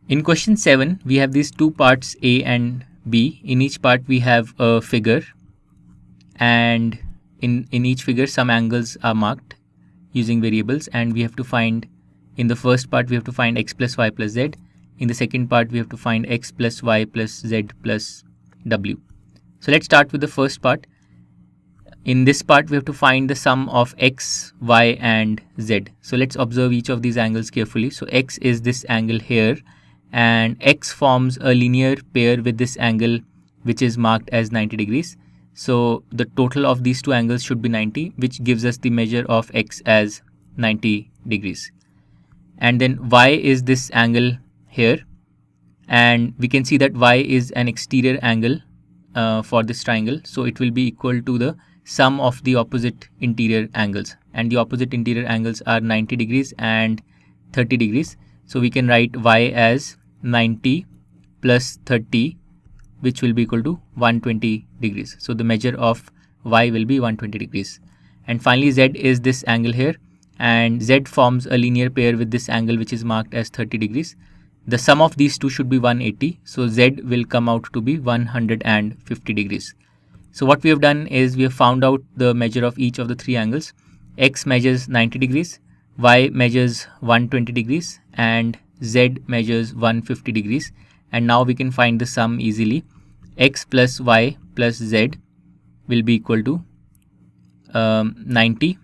In question 7, we have these two parts A and B. In each part we have a figure, and in each figure some angles are marked using variables, and we have to find, in the first part we have to find x plus y plus z. In the second part we have to find x plus y plus z plus w. So let's start with the first part. In this part we have to find the sum of x, y and z. So let's observe each of these angles carefully. So x is this angle here, and x forms a linear pair with this angle which is marked as 90 degrees. So the total of these two angles should be 90, which gives us the measure of x as 90 degrees. And then y is this angle here, and we can see that y is an exterior angle for this triangle. So it will be equal to the sum of the opposite interior angles, and the opposite interior angles are 90 degrees and 30 degrees. So we can write y as 90 plus 30, which will be equal to 120 degrees. So the measure of y will be 120 degrees. And finally z is this angle here, and z forms a linear pair with this angle which is marked as 30 degrees. The sum of these two should be 180, so z will come out to be 150 degrees. So what we have done is we have found out the measure of each of the three angles. X measures 90 degrees, y measures 120 degrees, and z measures 150 degrees. And now we can find the sum easily. X plus y plus z will be equal to 90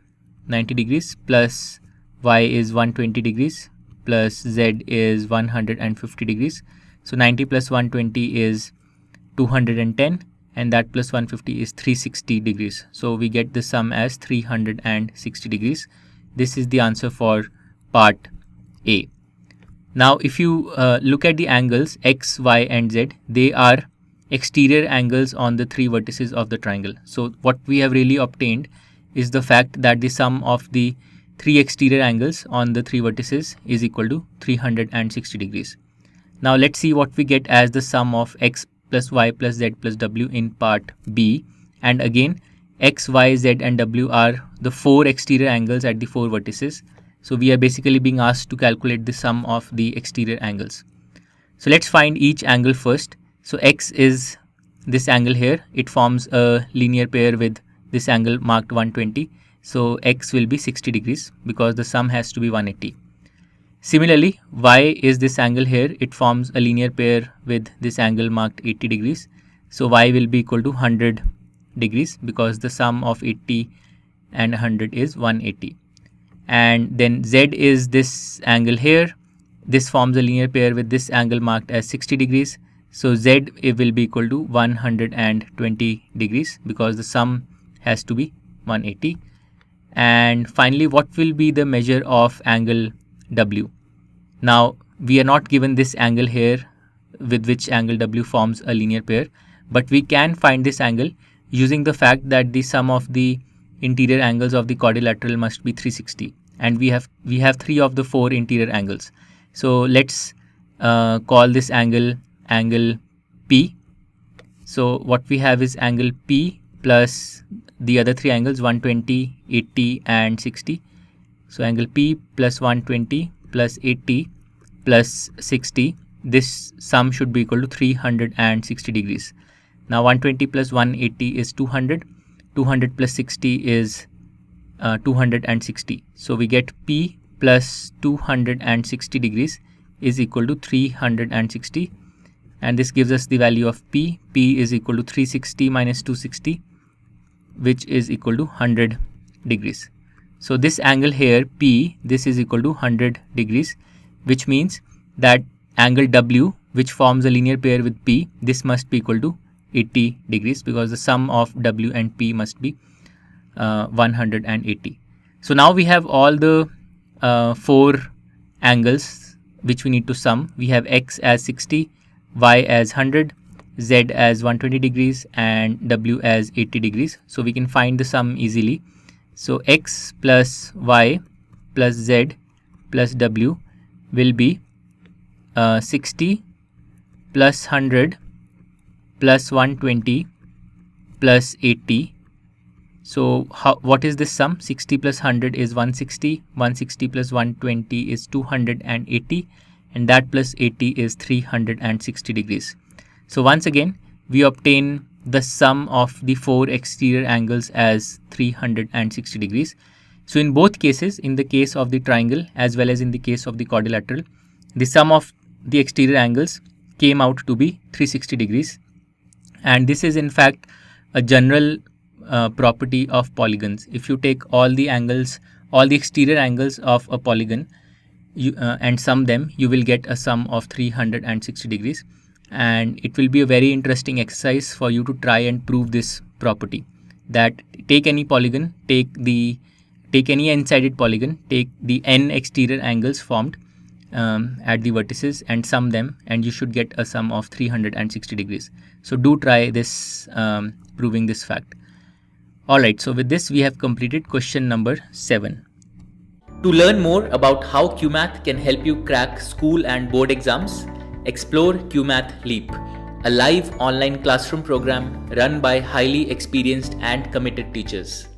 degrees, plus y is 120 degrees, plus z is 150 degrees. So 90 plus 120 is 210, and that plus 150 is 360 degrees. So we get the sum as 360 degrees. This is the answer for part A. Now if you look at the angles x, y and z, they are exterior angles on the three vertices of the triangle. So what we have really obtained is the fact that the sum of the three exterior angles on the three vertices is equal to 360 degrees. Now let's see what we get as the sum of x plus y plus z plus w in part B. And again, x, y, z and w are the four exterior angles at the four vertices. So we are basically being asked to calculate the sum of the exterior angles. So let's find each angle first. So x is this angle here. It forms a linear pair with this angle marked 120. So x will be 60 degrees because the sum has to be 180. Similarly, y is this angle here. It forms a linear pair with this angle marked 80 degrees. So y will be equal to 100 degrees because the sum of 80 and 100 is 180. And then z is this angle here. This forms a linear pair with this angle marked as 60 degrees. So z will be equal to 120 degrees because the sum has to be 180. And finally, what will be the measure of angle W? Now we are not given this angle here with which angle W forms a linear pair, but we can find this angle using the fact that the sum of the interior angles of the quadrilateral must be 360, and we have three of the four interior angles. So let's call this angle P. So what we have is angle P plus the other three angles 120, 80 and 60. So angle P plus 120 plus 80 plus 60, this sum should be equal to 360 degrees. Now 120 plus 180 is 200. 200 plus 60 is 260. So we get P plus 260 degrees is equal to 360, and this gives us the value of P. P is equal to 360 minus 260, which is equal to 100 degrees. So this angle here P, this is equal to 100 degrees, which means that angle W, which forms a linear pair with P, this must be equal to 80 degrees because the sum of W and P must be 180. So now we have all the four angles which we need to sum. We have x as 60, y as 100, z as 120 degrees and w as 80 degrees. So we can find the sum easily. So x plus y plus z plus w will be 60 plus 100 plus 120 plus 80. So what is this sum? 60 plus 100 is 160, 160 plus 120 is 280, and that plus 80 is 360 degrees. So once again, we obtain the sum of the 4 exterior angles as 360 degrees. So in both cases, in the case of the triangle as well as in the case of the quadrilateral, the sum of the exterior angles came out to be 360 degrees. And this is in fact a general property of polygons. If you take all the exterior angles of a polygon and sum them, you will get a sum of 360 degrees. And it will be a very interesting exercise for you to try and prove this property, that take any polygon, take any n-sided polygon, take the n exterior angles formed at the vertices and sum them, and you should get a sum of 360 degrees. So do try this, proving this fact. Alright, so with this we have completed question number 7. To learn more about how QMath can help you crack school and board exams, explore QMath Leap, a live online classroom program run by highly experienced and committed teachers.